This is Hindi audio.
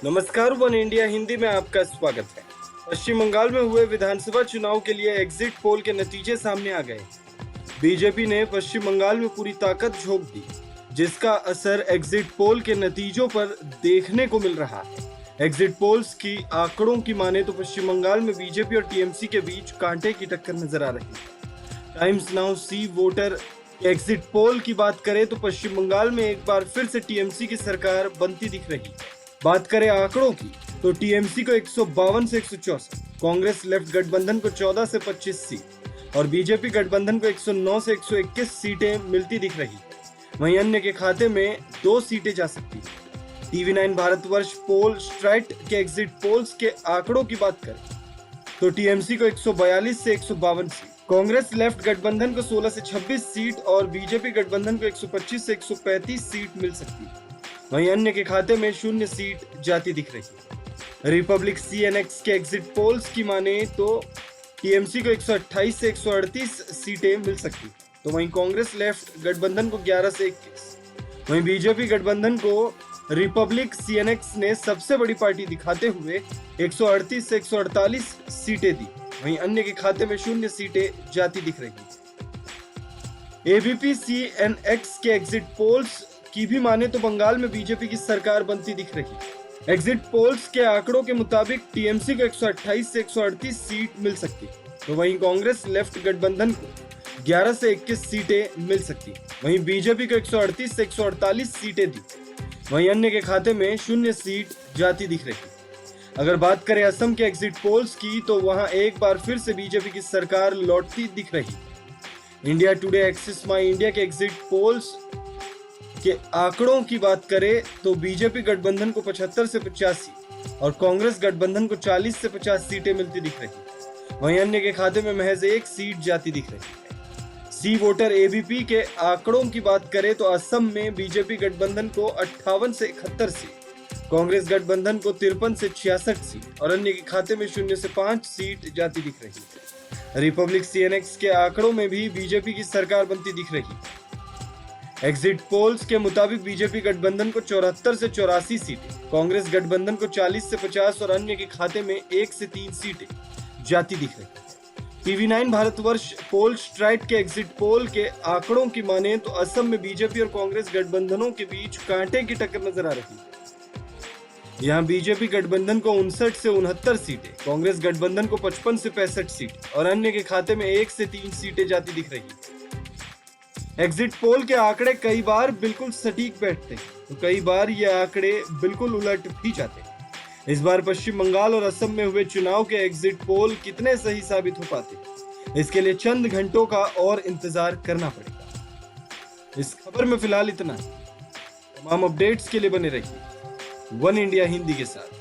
नमस्कार, वन इंडिया हिंदी में आपका स्वागत है। पश्चिम बंगाल में हुए विधानसभा चुनाव के लिए एग्जिट पोल के नतीजे सामने आ गए। बीजेपी ने पश्चिम बंगाल में पूरी ताकत झोंक दी, जिसका असर एग्जिट पोल के नतीजों पर देखने को मिल रहा है। एग्जिट पोल्स की आंकड़ों की माने तो पश्चिम बंगाल में बीजेपी और टीएमसी के बीच कांटे की टक्कर नजर आ रही है। Times now see voter exit poll की बात करें तो पश्चिम बंगाल में एक बार फिर से टीएमसी की सरकार बनती दिख रही है। बात करें आंकड़ों की तो टीएमसी को 152 से 164, कांग्रेस लेफ्ट गठबंधन को 14 से 25 सीट और बीजेपी गठबंधन को 109 से 121 सीटें मिलती दिख रही है। वहीं अन्य के खाते में 2 सीटें जा सकती है। टीवी 9 भारतवर्ष पोल स्ट्रैट के एग्जिट पोल्स के आंकड़ों की बात करें तो टीएमसी को 142 से 152 सीट, कांग्रेस लेफ्ट गठबंधन को 16 से 26 सीट और बीजेपी गठबंधन को 125 से 135 सीट मिल सकती है। वहीं अन्य के खाते में 0 सीट जाती दिख रही है। रिपब्लिक सीएनएक्स के एग्जिट पोल्स की माने तो टीएमसी को 128 से 138 सीटें मिल सकती, तो वहीं कांग्रेस लेफ्ट गठबंधन को 11 से 21, वहीं बीजेपी गठबंधन को रिपब्लिक सीएनएक्स ने सबसे बड़ी पार्टी दिखाते हुए 138 से 148 सीटें दी। वहीं अन्य के खाते में 0 सीटें जाती दिख रही है। एबीपी सीएनएक्स के एग्जिट पोल्स की भी माने तो बंगाल में बीजेपी की सरकार बनती दिख रही है। एग्जिट पोल्स के आंकड़ों के मुताबिक टीएमसी को 128 से 138 सीट मिल सकती, तो वहीं कांग्रेस लेफ्ट गठबंधन को 11 से 21 सीटें मिल सकती, वहीं बीजेपी को 138 से 148 सीटें दी, वहीं अन्य के खाते में 0 सीट जाती दिख रही। अगर बात करें असम के एग्जिट पोल्स की तो वहां एक बार फिर से बीजेपी की सरकार लौटती दिख रही। इंडिया टुडे एक्सिस माई इंडिया के एग्जिट पोल्स के आंकड़ों की बात करें तो बीजेपी गठबंधन को 75 से 85 और कांग्रेस गठबंधन को 40 से 50 सीटें मिलती दिख रही। वहीं अन्य के खाते में महज 1 सीट जाती दिख रही है। सी वोटर एबीपी के आंकड़ों की बात करें तो असम में बीजेपी गठबंधन को 58 से 71 सीट, कांग्रेस गठबंधन को 53 से 66 सीट और अन्य के खाते में 0 से 5 सीट जाती दिख रही है। रिपब्लिक सीएनएक्स के आंकड़ों में भी बीजेपी की सरकार बनती दिख रही है। एग्जिट पोल्स के मुताबिक बीजेपी गठबंधन को 74 से 84 सीटें, कांग्रेस गठबंधन को 40 से 50 और अन्य के खाते में 1 से 3 सीटें जाती दिख रही। टीवी 9 भारतवर्ष पोल स्ट्रैट के एग्जिट पोल के आंकड़ों की माने तो असम में बीजेपी और कांग्रेस गठबंधनों के बीच कांटे की टक्कर नजर आ रही है। यहाँ बीजेपी गठबंधन को 59 से 69 सीटें, कांग्रेस गठबंधन को 55 से 65 सीटें और अन्य के खाते में 1 से 3 सीटें जाती दिख रही है। एग्जिट पोल के आंकड़े कई बार बिल्कुल सटीक बैठते हैं तो कई बार ये आंकड़े बिल्कुल उलट भी जाते हैं। इस बार पश्चिम बंगाल और असम में हुए चुनाव के एग्जिट पोल कितने सही साबित हो पाते, इसके लिए चंद घंटों का और इंतजार करना पड़ेगा। इस खबर में फिलहाल इतना। तमाम अपडेट्स के लिए बने रहिए वन इंडिया हिंदी के साथ।